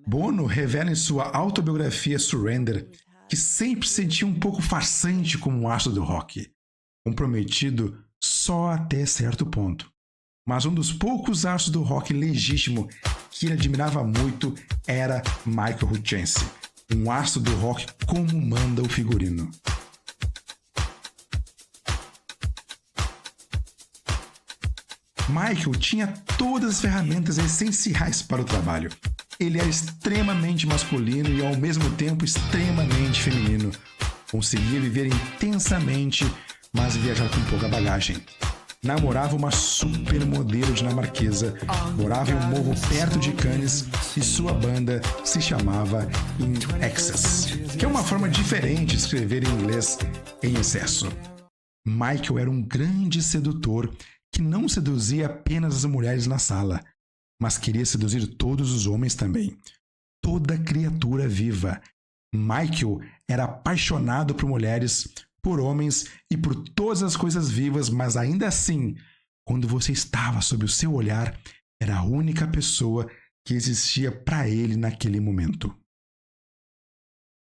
Bono revela em sua autobiografia Surrender que sempre se sentia um pouco farsante como um astro do rock, comprometido só até certo ponto. Mas um dos poucos astros do rock legítimo que ele admirava muito era Michael Hutchence, um astro do rock como manda o figurino. Michael tinha todas as ferramentas essenciais para o trabalho. Ele era extremamente masculino e ao mesmo tempo extremamente feminino. Conseguia viver intensamente, mas viajar com pouca bagagem. Namorava uma supermodelo dinamarquesa, morava em um morro perto de Cannes e sua banda se chamava In Excess, que é uma forma diferente de escrever em inglês em excesso. Michael era um grande sedutor que não seduzia apenas as mulheres na sala, mas queria seduzir todos os homens também. Toda criatura viva. Michael era apaixonado por mulheres, por homens e por todas as coisas vivas, mas ainda assim, quando você estava sob o seu olhar, era a única pessoa que existia para ele naquele momento.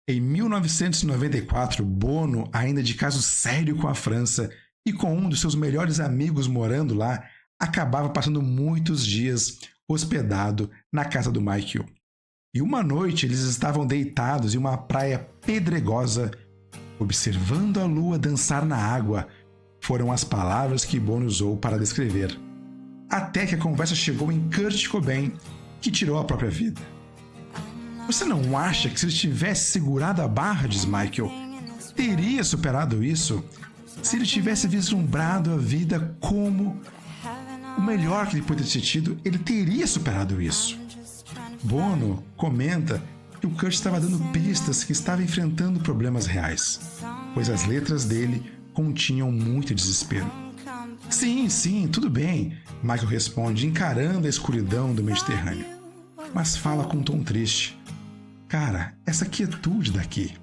Em 1994, Bono, ainda de caso sério com a França e com um dos seus melhores amigos morando lá, acabava passando muitos dias hospedado na casa do Michael. E uma noite eles estavam deitados em uma praia pedregosa, observando a lua dançar na água, foram as palavras que Bono usou para descrever. Até que a conversa chegou em Kurt Cobain, que tirou a própria vida. Você não acha que se ele tivesse segurado a barra, diz Michael, teria superado isso? Se ele tivesse vislumbrado a vida como o melhor que ele poderia ter tido, ele teria superado isso. Bono comenta que o Kurt estava dando pistas que estava enfrentando problemas reais, pois as letras dele continham muito desespero. Sim, tudo bem, Michael responde, encarando a escuridão do Mediterrâneo. Mas fala com um tom triste. Cara, essa quietude daqui.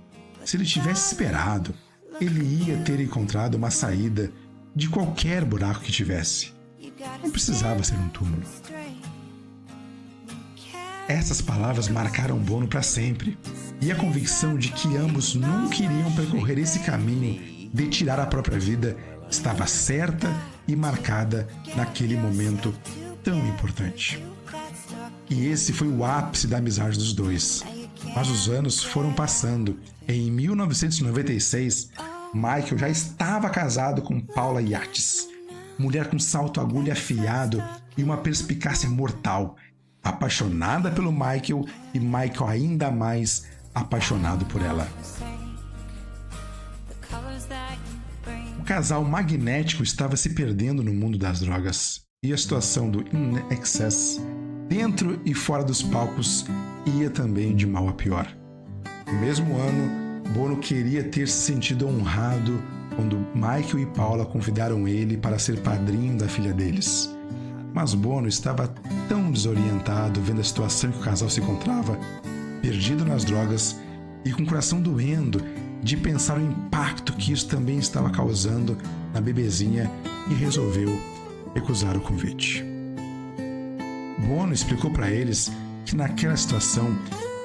Se ele tivesse esperado, ele ia ter encontrado uma saída de qualquer buraco que tivesse. Não precisava ser um túmulo. Essas palavras marcaram Bono para sempre, e a convicção de que ambos nunca iriam percorrer esse caminho de tirar a própria vida estava certa e marcada naquele momento tão importante. E esse foi o ápice da amizade dos dois. Mas os anos foram passando. Em 1996, Michael já estava casado com Paula Yates, mulher com salto agulha afiado e uma perspicácia mortal, apaixonada pelo Michael e Michael ainda mais apaixonado por ela. O casal magnético estava se perdendo no mundo das drogas e a situação do In Excess, dentro e fora dos palcos, ia também de mal a pior. No mesmo ano, Bono queria ter se sentido honrado quando Michael e Paula convidaram ele para ser padrinho da filha deles. Mas Bono estava tão desorientado vendo a situação em que o casal se encontrava, perdido nas drogas e com o coração doendo de pensar no impacto que isso também estava causando na bebezinha, e resolveu recusar o convite. Bono explicou para eles que naquela situação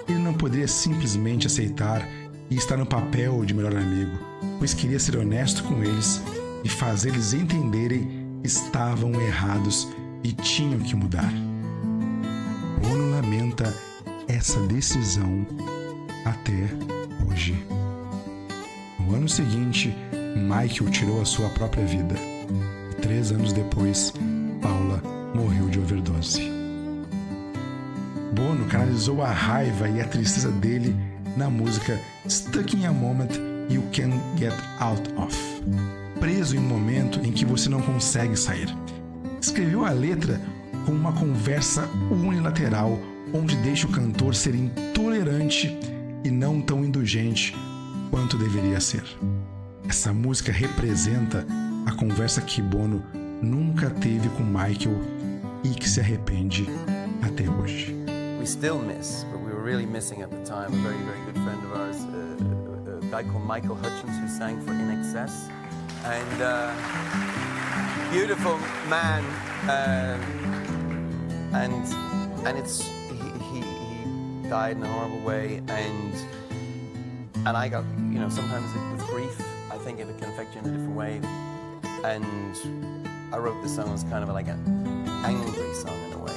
ele não poderia simplesmente aceitar e estar no papel de melhor amigo, pois queria ser honesto com eles e fazer eles entenderem que estavam errados e tinham que mudar. Bono lamenta essa decisão até hoje. No ano seguinte, Michael tirou a sua própria vida. E 3 anos depois, Paula morreu de overdose. Bono canalizou a raiva e a tristeza dele na música Stuck in a Moment You Can't Get Out Of, preso em um momento em que você não consegue sair. Escreveu a letra com uma conversa unilateral onde deixa o cantor ser intolerante e não tão indulgente quanto deveria ser. Essa música representa a conversa que Bono nunca teve com Michael e que se arrepende até hoje. We still miss, but we were really missing at the time, a very, very good friend of ours, a guy called Michael Hutchence, who sang for In Excess, and beautiful man, and and he died in a horrible way, and I got, you know, sometimes with grief, I think it can affect you in a different way, and I wrote this song as kind of like an angry song in a way.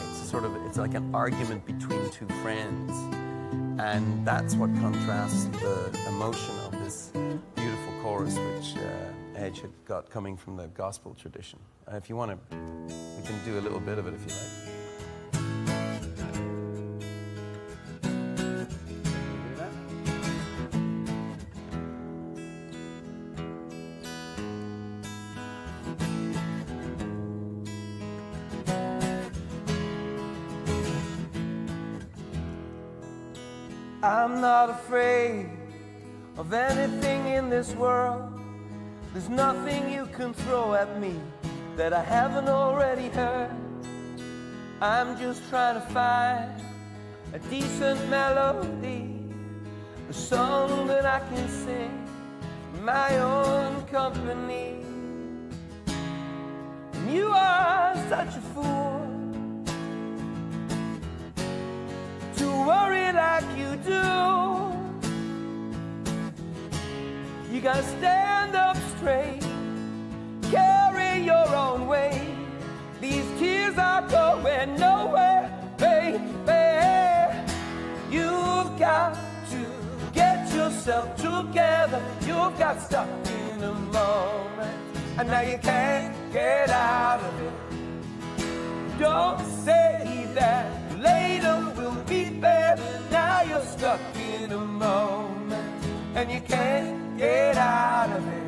It's like an argument between two friends, and that's what contrasts the emotion of this beautiful chorus, which Edge had got coming from the gospel tradition. If you want to, we can do a little bit of it if you like. I'm not afraid of anything in this world. There's nothing you can throw at me that I haven't already heard. I'm just trying to find a decent melody, a song that I can sing in my own company. And you are such a fool to worry like you do. You gotta stand up straight, carry your own weight. These tears are going nowhere, baby. You've got to get yourself together. You've got stuck in a moment, and now you can't get out of it. Don't say that later will be better. Now you're stuck in a moment, and you can't get out of it.